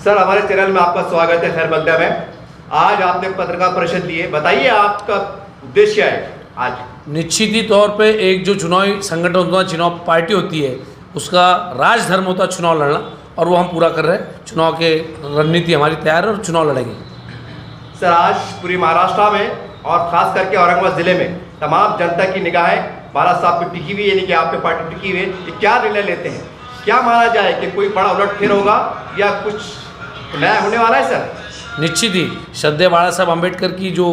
Sir, हमारे channel में आपका स्वागत है। खैर मकदम है। आज आपने पत्रकार परिषद ली है, बताइए आपका उद्देश्य क्या है आज? निश्चित ही तौर पे एक जो चुनावी संगठन होता है, चुनाव पार्टी होती है, उसका राजधर्म होता है चुनाव लड़ना, और वो हम पूरा कर रहे हैं। चुनाव के रणनीति हमारी तैयार है और चुनाव लड़ेंगे। सर, आज पूरी महाराष्ट्र में और खास करके औरंगाबाद जिले में तमाम जनता की निगाहें बाला साहब पे टिकी हुई है, यानी कि आप पे पार्टी टिकी हुई है। ये क्या निर्णय लेते हैं? क्या माना जाए कि कोई बड़ा उलटफेर होगा या कुछ नया होने वाला है? सर, निश्चित ही श्रद्धेय बाला साहब अम्बेडकर की जो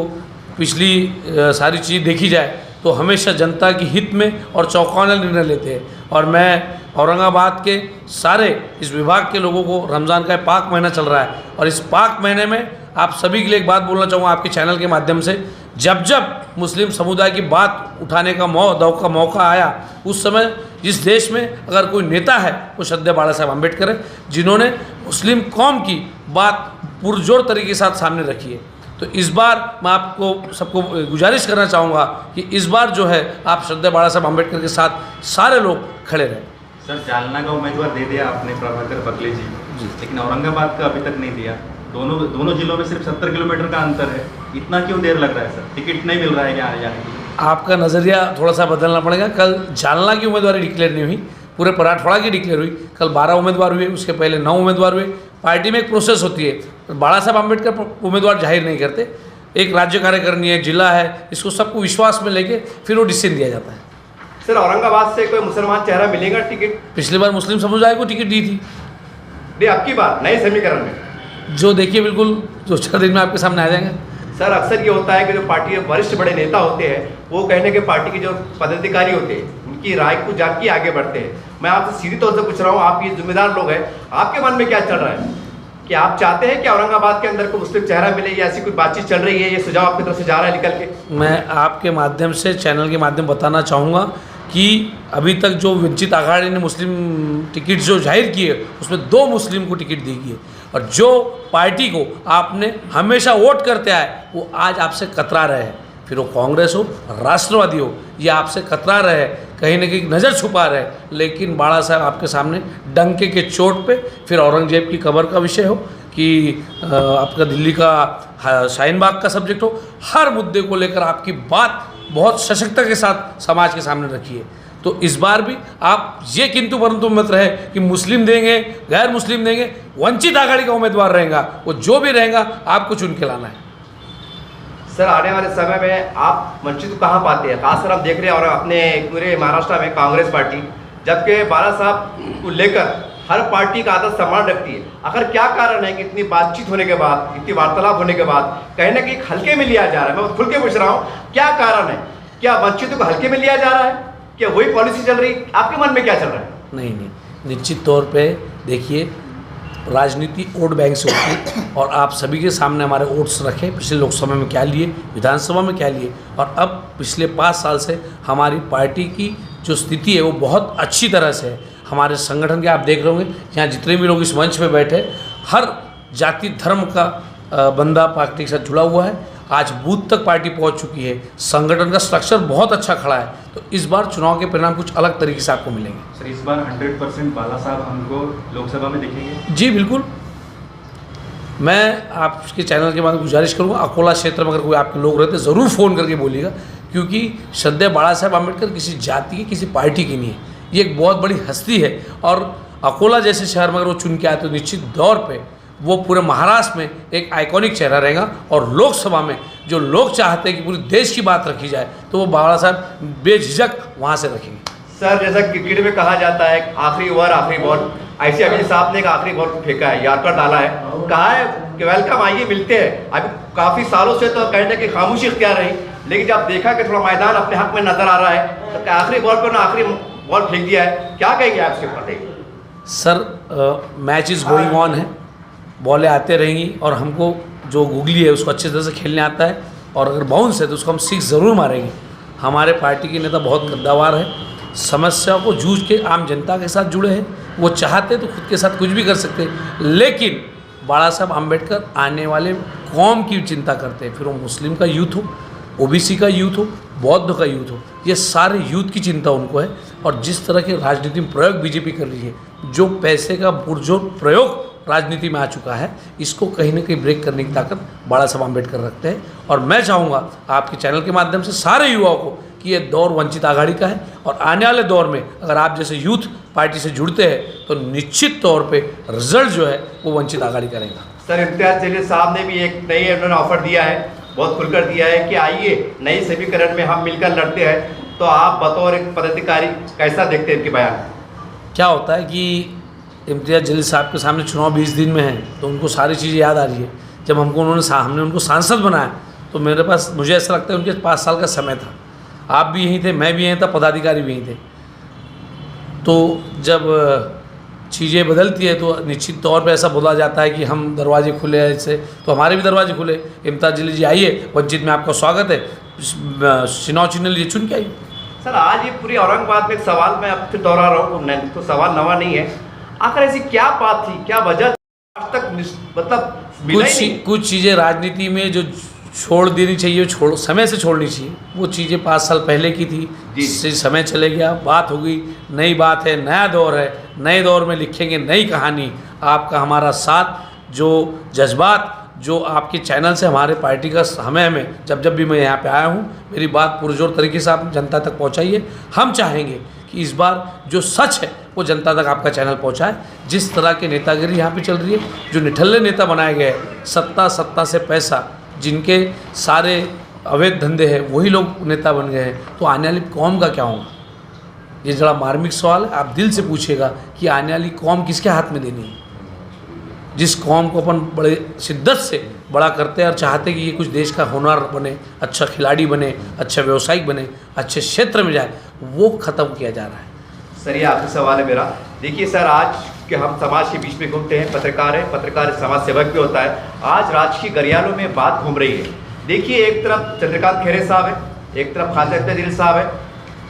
पिछली सारी चीज़ देखी जाए तो हमेशा जनता की हित में और चौंकाने निर्णय लेते हैं। और मैं औरंगाबाद के सारे इस विभाग के लोगों को, रमज़ान का पाक महीना चल रहा है और इस पाक महीने में आप सभी के लिए एक बात बोलना चाहूँगा आपके चैनल के माध्यम से। जब जब मुस्लिम समुदाय की बात उठाने का मौका आया, उस समय जिस देश में अगर कोई नेता है वो श्रद्धेय बाला साहब अम्बेडकर है, जिन्होंने मुस्लिम कौम की बात पुरजोर तरीके के साथ सामने रखी है। तो इस बार मैं आपको सबको गुजारिश करना चाहूँगा कि इस बार जो है आप श्रद्धेय बाला साहब अम्बेडकर के साथ सारे लोग खड़े रहें। सर, जालना का उम्मीदवार दे दिया आपने प्रभाकर बकले जी, लेकिन औरंगाबाद का अभी तक नहीं दिया। दोनों जिलों में सिर्फ 70 किलोमीटर का अंतर है। इतना क्यों देर लग रहा है सर? टिकट नहीं मिल रहा है क्या आने जाने की? आपका नज़रिया थोड़ा सा बदलना पड़ेगा। कल जालना की उम्मीदवारी डिक्लेयर नहीं हुई, पूरे मराठवाड़ा की डिक्लेयर हुई। कल 12 उम्मीदवार हुए, उसके पहले 9 उम्मीदवार हुए। पार्टी में एक प्रोसेस होती है, बाला साहब अम्बेडकर उम्मीदवार जाहिर नहीं करते। एक राज्य कार्यकारिणी है, जिला है, इसको सबको विश्वास में लेके फिर वो डिसीजन दिया जाता है। सर, औरंगाबाद से कोई मुसलमान चेहरा मिलेगा टिकट? पिछली बार मुस्लिम समुदाय को टिकट दी थी। नहीं, अब की बार नए समीकरण में जो देखिए बिल्कुल 2-4 दिन में आपके सामने आ जाएंगे। सर, अक्सर ये होता है कि जो पार्टी के वरिष्ठ बड़े नेता होते हैं वो कहने के पार्टी के जो पदाधिकारी होते हैं उनकी राय को जान के आगे बढ़ते हैं। मैं आपसे सीधी तौर से पूछ रहा हूँ, आप ये जिम्मेदार लोग हैं, आपके मन में क्या चल रहा है कि आप चाहते हैं कि औरंगाबाद के अंदर को मुस्लिम चेहरा मिले, या ऐसी कोई बातचीत चल रही है? ये सुझाव आपकी तरफ से जा रहा है निकल के? मैं आपके माध्यम से, चैनल के माध्यम बताना चाहूँगा कि अभी तक जो वंचित आघाड़ी ने मुस्लिम टिकट जो जाहिर किए उसमें 2 मुस्लिम को टिकट दी गई है, और जो पार्टी को आपने हमेशा वोट करते आए वो आज आपसे कतरा रहे हैं। फिर वो कांग्रेस हो, राष्ट्रवादी हो, ये आपसे कतरा रहे, कहीं ना कहीं नज़र छुपा रहे। लेकिन बाला साहब आपके सामने डंके के चोट पे, फिर औरंगजेब की कब्र का विषय हो कि आपका दिल्ली का शाहीन बाग का सब्जेक्ट हो, हर मुद्दे को लेकर आपकी बात बहुत सशक्तता के साथ समाज के सामने रखी है। तो इस बार भी आप ये किंतु परंतु मत रहे कि मुस्लिम देंगे, गैर मुस्लिम देंगे, वंचित आघाड़ी का उम्मीदवार रहेगा, वो जो भी रहेगा आपको चुन के लाना है। सर, आने वाले समय में आप वंचित को कहाँ पाते हैं? खासकर हम देख रहे हैं और अपने पूरे महाराष्ट्र में कांग्रेस पार्टी, जबकि बाला साहब को लेकर हर पार्टी का आदर सम्मान रखती है। आखिर क्या कारण है कि इतनी बातचीत होने के बाद, इतनी वार्तालाप होने के बाद कहीं ना कहीं हल्के में लिया जा रहा है? मैं खुल के पूछ रहा हूँ, क्या कारण है? क्या वंचितों को हल्के में लिया जा रहा है? क्या वही पॉलिसी चल रही? आपके मन में क्या चल रहा है? नहीं, निश्चित तौर पे देखिए, राजनीति वोट बैंक से होती है और आप सभी के सामने हमारे वोट्स रखे, पिछले लोकसभा में क्या लिए, विधानसभा में क्या लिए, और अब पिछले 5 साल से हमारी पार्टी की जो स्थिति है वो बहुत अच्छी तरह से है। हमारे संगठन के आप देख रहे होंगे, यहाँ जितने भी लोग इस मंच पे बैठे, हर जाति धर्म का बंदा पार्टी के साथ जुड़ा हुआ है। आज बूथ तक पार्टी पहुंच चुकी है, संगठन का स्ट्रक्चर बहुत अच्छा खड़ा है। तो इस बार चुनाव के परिणाम कुछ अलग तरीके से आपको मिलेंगे। सर, इस बार 100% बाला साहब हमको लोकसभा में दिखेंगे? जी बिल्कुल। मैं आपके चैनल के बाद गुजारिश करूँगा, अकोला क्षेत्र में अगर कोई आपके लोग रहते ज़रूर फ़ोन करके बोलिएगा, क्योंकि श्रद्धेय बाला साहब अम्बेडकर किसी जाति की, किसी पार्टी की नहीं है, ये एक बहुत बड़ी हस्ती है। और अकोला जैसे शहर में अगर वो चुन के आए तो निश्चित तौर पे वो पूरे महाराष्ट्र में एक आइकॉनिक चेहरा रहेगा। और लोकसभा में जो लोग चाहते हैं कि पूरे देश की बात रखी जाए तो वो बाला साहब बेझिझक वहाँ से रखेंगे। सर, जैसा क्रिकेट में कहा जाता है आखिरी ओवर आखिरी बॉल, ऐसे अभी साहब ने एक आखिरी बॉल फेंका है, यॉर्कर डाला है, कहा है कि वेलकम, आइए मिलते हैं। अभी काफ़ी सालों से तो कहने की खामोशी इख्तियार रही, लेकिन जब देखा कि थोड़ा मैदान अपने हक में नजर आ रहा है तो आखिरी बॉल पर ना आखिरी बॉल फेंक दिया है। क्या कहेंगे आप इसके ऊपर? Sir, match is going on है, बॉलें आते रहेंगी और हमको जो गुगली है उसको अच्छी तरह से खेलने आता है, और अगर बाउंस है तो उसको हम 6 ज़रूर मारेंगे। हमारे पार्टी के नेता बहुत कद्दावार है, समस्या को जूझ के आम जनता के साथ जुड़े हैं। वो चाहते तो खुद के साथ कुछ भी कर सकते, लेकिन बाला साहब अम्बेडकर आने वाले कौम की चिंता करते हैं। फिर वो मुस्लिम का यूथ हो, ओबीसी का यूथ हो, बौद्ध का यूथ हो, ये सारे यूथ की चिंता उनको है। और जिस तरह के राजनीति में प्रयोग बीजेपी कर रही है, जो पैसे का पुरजोर प्रयोग राजनीति में आ चुका है, इसको कहीं ना कहीं ब्रेक करने की ताकत बाला साहब आम्बेडकर रखते हैं। और मैं चाहूँगा आपके चैनल के माध्यम से सारे युवाओं को कि ये दौर वंचित आघाड़ी का है, और आने वाले दौर में अगर आप जैसे यूथ पार्टी से जुड़ते हैं तो निश्चित तौर पे रिजल्ट जो है वो वंचित आघाड़ी का रहेगा। सर, इम्तियाज जलील साहब ने भी एक नई उन्होंने ऑफर दिया है, बहुत खुलकर दिया है कि आइए नई समीकरण में हम मिलकर लड़ते हैं। तो आप बतौर एक पदाधिकारी कैसा देखते हैं इनके बयान? क्या होता है कि इम्तियाज जलील साहब के सामने चुनाव 20 दिन में है, तो उनको सारी चीज़ें याद आ रही है। जब हमने उनको सांसद बनाया तो मेरे पास, मुझे ऐसा लगता है उनके 5 साल का समय था। आप भी यहीं थे, मैं भी यहीं था, पदाधिकारी भी यहीं थे। तो जब चीज़ें बदलती है तो निश्चित तौर पे ऐसा बोला जाता है कि हम दरवाजे खुले हैं इससे, तो हमारे भी दरवाजे खुले। इम्तियाज जलील जी आइए, वंचित में आपका स्वागत है, चुनाव चिन्ह लीजिए, चुन के आइए। सर, आज ये पूरी औरंगाबाद में एक सवाल मैं अब फिर दोहरा रहा हूँ, तो सवाल नवा नहीं है। आखिर ऐसी क्या बात थी, क्या वजह आज तक मतलब मिला ही नहीं? कुछ चीज़ें राजनीति में जो छोड़ देनी चाहिए, समय से छोड़नी चाहिए। वो चीज़ें 5 साल पहले की थी, जिससे समय चले गया, बात हो गई, नई बात है, नया दौर है, नए दौर में लिखेंगे नई कहानी। आपका हमारा साथ, जो जज्बात जो आपके चैनल से हमारे पार्टी का हमें जब भी मैं यहाँ पे आया हूँ, मेरी बात पुरजोर तरीके से आप जनता तक पहुँचाइए। हम चाहेंगे कि इस बार जो सच है वो जनता तक आपका चैनल पहुँचाए। जिस तरह के नेतागिरी यहाँ पे चल रही है, जो निठल्ले नेता बनाए गए, सत्ता से पैसा, जिनके सारे अवैध धंधे हैं, वही लोग नेता बन गए हैं, तो आने वाली कौम का क्या होगा? ये बड़ा मार्मिक सवाल है। आप दिल से पूछिएगा कि आने वाली कौम किसके हाथ में देनी है? जिस कौम को अपन बड़े शिद्दत से बड़ा करते हैं और चाहते हैं कि ये कुछ देश का होनहार बने, अच्छा खिलाड़ी बने, अच्छा व्यवसायिक बने, अच्छे क्षेत्र में जाए, वो ख़त्म किया जा रहा है। सर, ये आखिरी सवाल है मेरा। देखिए सर, आज के हम समाज के बीच में घूमते हैं, पत्रकार समाज सेवक भी होता है। आज राजकीय गरियालों में बात घूम रही है। देखिए, एक तरफ चंद्रकांत खैरे साहब है, एक तरफ खालिद इम्तियाज जलील साहब है,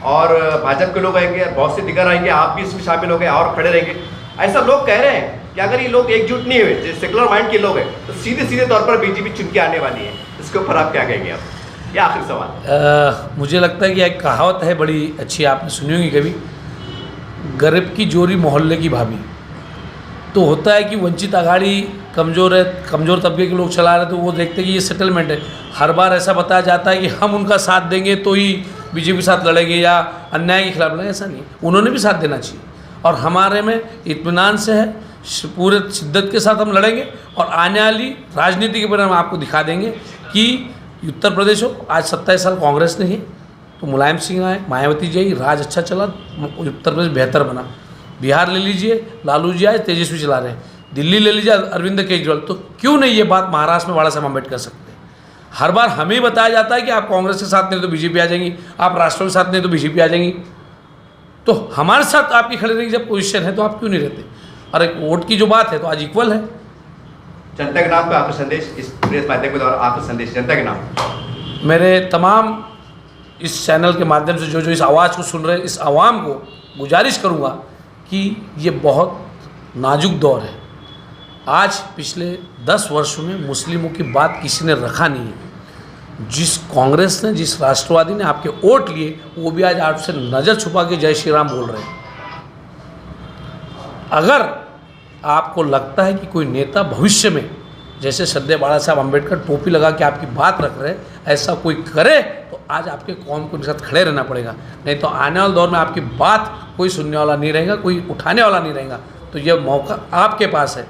और भाजपा के लोग आएंगे, बहुत से दिगर आएंगे, आप भी इसमें शामिल हो गए और खड़े रहेंगे। ऐसा लोग कह रहे हैं कि अगर ये लोग एकजुट नहीं हुए, जो सेकुलर माइंड के लोग हैं, तो सीधे तौर पर बीजेपी चुन के आने वाली है। इसके ऊपर आप क्या कहेंगे? आप ये आखिरी सवाल। मुझे लगता है कि एक कहावत है बड़ी अच्छी, आपने सुनी होगी कभी, गरीब की जोरी मोहल्ले की भाभी। तो होता है कि वंचित आघाड़ी कमज़ोर है, कमज़ोर तबके के लोग चला रहे, तो वो देखते हैं कि ये सेटलमेंट है। हर बार ऐसा बताया जाता है कि हम उनका साथ देंगे तो ही बीजेपी के साथ लड़ेंगे या अन्याय के खिलाफ लड़ेंगे। ऐसा नहीं, उन्होंने भी साथ देना चाहिए, और हमारे में इत्मीनान से है, पूरे शिद्दत के साथ हम लड़ेंगे। और आने वाली राजनीति के बारे में आपको दिखा देंगे कि उत्तर प्रदेश हो, आज 27 साल कांग्रेस नहीं है, तो मुलायम सिंह आए, मायावती जी आई, राज अच्छा चला, उत्तर प्रदेश बेहतर बना। बिहार ले लीजिए, लालू जी आए, तेजस्वी चला रहे हैं। दिल्ली ले लीजिए, अरविंद केजरीवाल। तो क्यों नहीं ये बात महाराष्ट्र में बाला साहब आम्बेडकर कर सकते हैं? हर बार हमें ही बताया जाता है कि आप कांग्रेस के साथ नहीं तो बीजेपी आ जाएंगी, आप राष्ट्र के साथ नहीं तो बीजेपी आ जाएंगी। तो हमारे साथ आपकी खड़े रहने की जब पोजीशन है तो आप क्यों नहीं रहते? और एक वोट की जो बात है तो आज इक्वल है। जनता के नाम पे आपका संदेश, इस प्रेस माध्यम के द्वारा आपका संदेश जनता के नाम। मेरे तमाम इस चैनल के माध्यम से जो इस आवाज़ को सुन रहे हैं, इस आवाम को गुजारिश करूँगा कि ये बहुत नाजुक दौर है। आज पिछले 10 वर्षों में मुस्लिमों की बात किसी ने रखा नहीं है। जिस कांग्रेस ने, जिस राष्ट्रवादी ने आपके वोट लिए, वो भी आज आपसे नज़र छुपा के जय श्री राम बोल रहे हैं। अगर आपको लगता है कि कोई नेता भविष्य में, जैसे श्रद्धेय बाला साहब आम्बेडकर टोपी लगा के आपकी बात रख रहे हैं, ऐसा कोई करे, तो आज आपके कौम को उनके साथ खड़े रहना पड़ेगा। नहीं तो आने वाले दौर में आपकी बात कोई सुनने वाला नहीं रहेगा, कोई उठाने वाला नहीं रहेगा। तो यह मौका आपके पास है।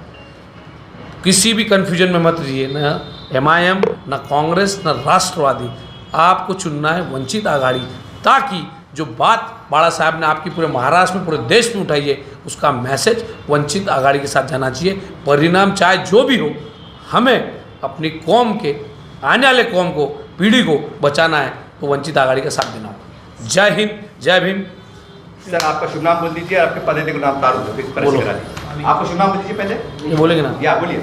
किसी भी कन्फ्यूजन में मत रहिए, न MIM, न कांग्रेस, न राष्ट्रवादी। आपको चुनना है वंचित आघाड़ी, ताकि जो बात बाला साहब ने आपकी पूरे महाराष्ट्र में, पूरे देश में उठाई है, उसका मैसेज वंचित आघाड़ी के साथ जाना चाहिए। परिणाम चाहे जो भी हो, हमें अपनी कौम के, आने वाले कौम को, पीढ़ी को बचाना है, तो वंचित आघाड़ी का साथ देना होगा। जय हिंद, जय भीम। सर, आपका शुभ नाम बोल दीजिए, आपके पद्धति का नाम तारुफ। आपको शुभ नाम बोल दीजिए पहले। ये बोलेंगे ना? या बोलिए।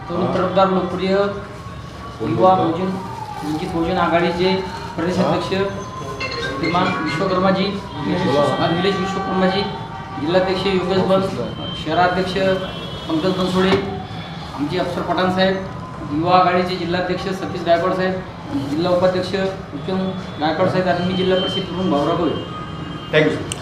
दोन्ही तरफदार लोकप्रिय युवा बहुजन वंचित बहुजन आघाडीचे प्रदेश अध्यक्ष श्रीमान विश्वकर्माजी, निलेश विश्वकर्माजी, जिल्हाध्यक्ष योगेश बन, शहराध्यक्ष पंकज बनसोडे, आमचे अफसर पठाण साहेब, युवा आघाडीचे जिल्हाध्यक्ष सतीश गायकवाड साहेब, जिल्हा उपाध्यक्ष उत्तम गायकवाड साहेब आणि मी जिल्हा परिषद प्रमुख भाऊराव गोळे. थँक्यू.